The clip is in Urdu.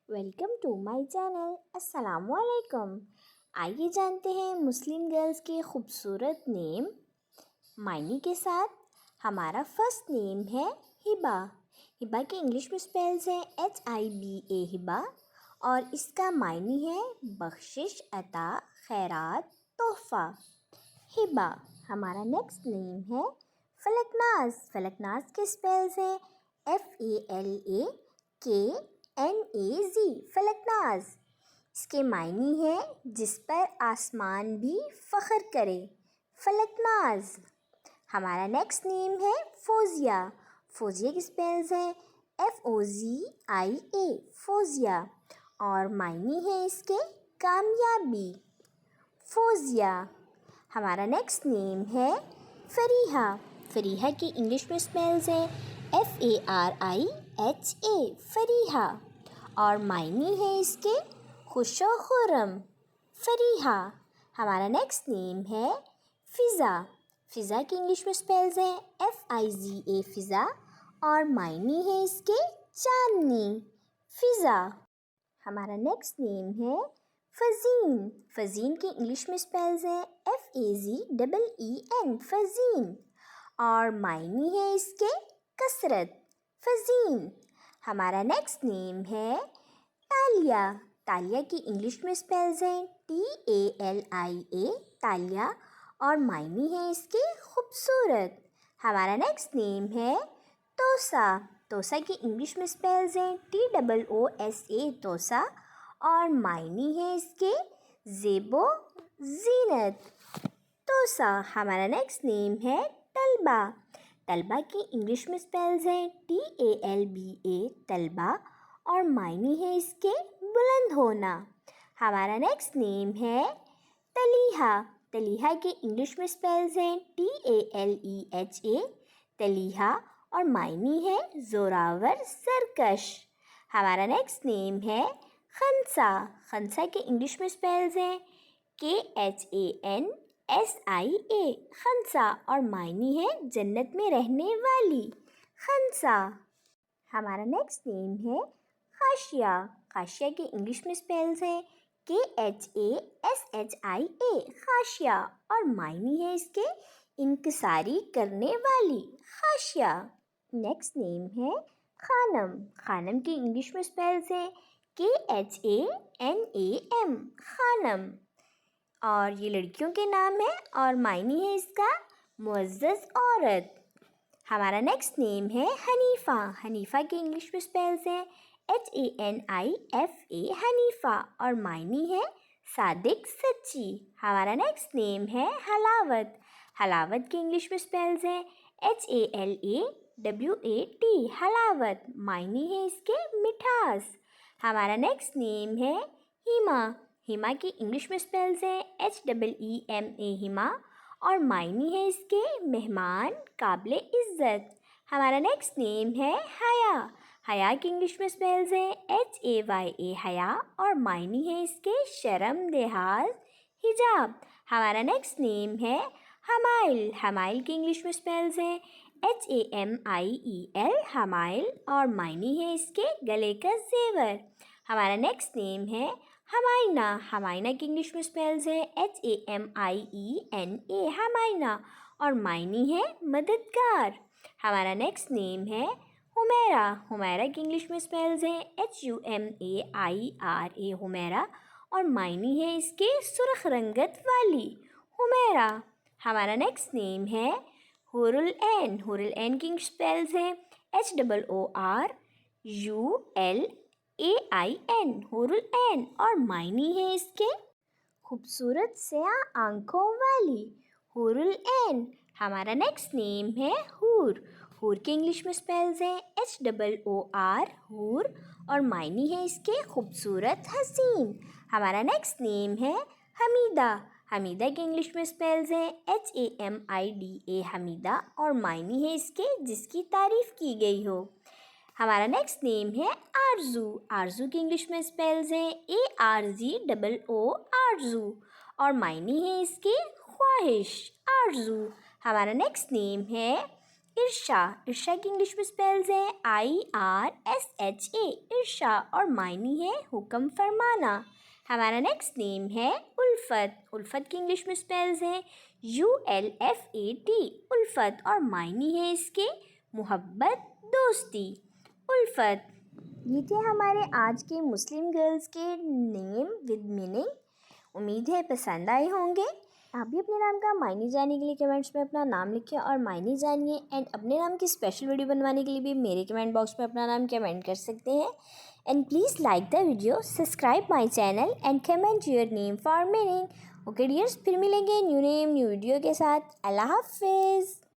Welcome to my channel. السلام علیکم. آئیے جانتے ہیں مسلم گرلز کے خوبصورت نیم معنی کے ساتھ. ہمارا فرسٹ نیم ہے ہبا. ہبا کے انگلش میں سپیلز ہیں HIBA ہبا، اور اس کا معنی ہے بخشش، عطا، خیرات، تحفہ. ہبا. ہمارا نیکسٹ نیم ہے فلکناز. فلکناز کے سپیلز ہیں FALAKNAZ. فلکناز. اس کے معنی ہے جس پر آسمان بھی فخر کرے. فلکناز. ہمارا نیکسٹ نیم ہے فوزیہ. فوزیہ کے سپیلز ہیں FOZIA. فوزیہ. اور معنی ہے اس کے کامیابی. فوزیہ. ہمارا نیکسٹ نیم ہے فریحہ. فریحہ کی انگلش میں سپیلز ہیں FARIHA. فریحہ. اور معنی ہے اس کے خوش و خرم. فریحہ. ہمارا نیکسٹ نیم ہے فضا. فضا کی انگلش میں سپیلز ہیں FIZA. فضا. اور معنی ہے اس کے چاندنی. فضا. ہمارا نیکسٹ نیم ہے فزین. فزین کی انگلش میں سپیلز ہیں FAZEEN. فزین. اور معنی ہے اس کے کثرت. فزین. ہمارا نیکسٹ نیم ہے تالیہ. تالیہ کی انگلش میں سپیلز ہیں TALIA. تالیہ. اور معنی ہے اس کے خوبصورت. ہمارا نیکسٹ نیم ہے توسا. توسا کی انگلش میں سپیلز ہیں TOOSA. توسا. اور معنی ہے اس کے زیب و زینت. توسا. ہمارا نیکسٹ نیم ہے طلبہ. طلبہ کی انگلش میں سپیلز ہیں TALBA. طلبہ. اور معنی ہے اس کے بلند ہونا. ہمارا نیکسٹ نیم ہے تلیہا. تلیہا کی انگلش میں سپیلز ہیں TALEHA. تلیہا. اور معنی ہے زوراور، سرکش. ہمارا نیکسٹ نیم ہے خنسا. خنسا کے انگلش میں سپیلز ہیں KHANSIA. خنسا. اور معنی ہے جنت میں رہنے والی. خنسا. ہمارا نیکسٹ نیم ہے خاشیہ. خاشیہ کے انگلش میں سپیلز ہیں KHASHIA. خاشیہ. اور معنی ہے اس کے انکساری کرنے والی. خاشیہ. نیکسٹ نیم ہے خانم. خانم کی انگلش میں سپیلز ہیں KHANAM. خانم. اور یہ لڑکیوں کے نام ہے اور معنی ہے اس کا معزز عورت. ہمارا نیکسٹ نیم ہے حنیفہ. حنیفہ کے انگلش میں سپیلز ہیں HANIFA. حنیفہ. اور معنی ہے صادق، سچی. ہمارا نیکسٹ نیم ہے حلاوت. حلاوت کے انگلش میں سپیلز ہیں HALAWAT. حلاوت. معنی ہے اس کے مٹھاس. ہمارا نیکسٹ نیم ہے ہیما. ہیما کی انگلش میں سپیلز ہیں HEEMA. ہیما. اور معنی ہے اس کے مہمان، قابل عزت. ہمارا نیکسٹ نیم ہے حیا. حیا کی انگلش میں سپیلز ہیں HAYA. حیا. اور معنی ہے اس کے شرم، لحاظ، حجاب. ہمارا نیکسٹ نیم ہے حمائل. حمائل کی انگلش میں سپیلز ہیں HAMIEL. حمائل. اور معنی ہے اس کے گلے کا زیور. ہمارا نیکسٹ نیم ہے ہمائنہ. ہمائنہ کی انگلش میں سپیلز ہیں HAMIENA. ہمائنہ. اور معنی ہے مددگار. ہمارا نیکسٹ نیم ہے حمیرہ. حمیرہ کی انگلش میں سپیلز ہیں HUMAIRA. حمیرہ. اور معنی ہے اس کے سرخ رنگت والی. حمیرہ. ہمارا نیکسٹ نیم ہے حور العین. حور العین کی انگلش سپیلز ہیں HOORULAIN. حور العین. اور معنی ہے اس کے خوبصورت سیاہ آنکھوں والی. حور العین. ہمارا نیکسٹ نیم ہے حور. حور کے انگلش میں سپیلز ہیں HOOR. حور. اور معنی ہے اس کے خوبصورت، حسین. ہمارا نیکسٹ نیم ہے حمیدہ. حمیدہ کے انگلش میں سپیلز ہیں HAMIDA. حمیدہ. اور معنی ہے اس کے جس کی تعریف کی گئی ہو. ہمارا نیکسٹ نیم ہے آرزو. آرزو کی انگلش میں سپیلز ہیں ARZOO. آرزو. اور معنی ہے اس کی خواہش. آرزو. ہمارا نیکسٹ نیم ہے ارشا. ارشا کی انگلش میں اسپیلز ہیں IRSHA. ارشا اور معنی ہے حکم فرمانا. ہمارا نیکسٹ نیم ہے الفت. الفت کی انگلش میں اسپیلز ہیں ULFAT. الفت اور معنی ہے اس کے محبت دوستی. الفت. یہ تھے ہمارے آج کے مسلم گرلز کے نیم ود میننگ. امید ہے پسند آئے ہوں گے. آپ بھی اپنے نام کا معنی جاننے کے لیے کمنٹس میں اپنا نام لکھیں اور معنی جانیے. اینڈ اپنے نام کی اسپیشل ویڈیو بنوانے کے لیے بھی میرے کمنٹ باکس میں اپنا نام کمنٹ کر سکتے ہیں. And please like the video, subscribe my channel and comment your name for meaning. Okay dears, پھر ملیں گے نیو نیم نیو ویڈیو کے ساتھ. اللہ حافظ.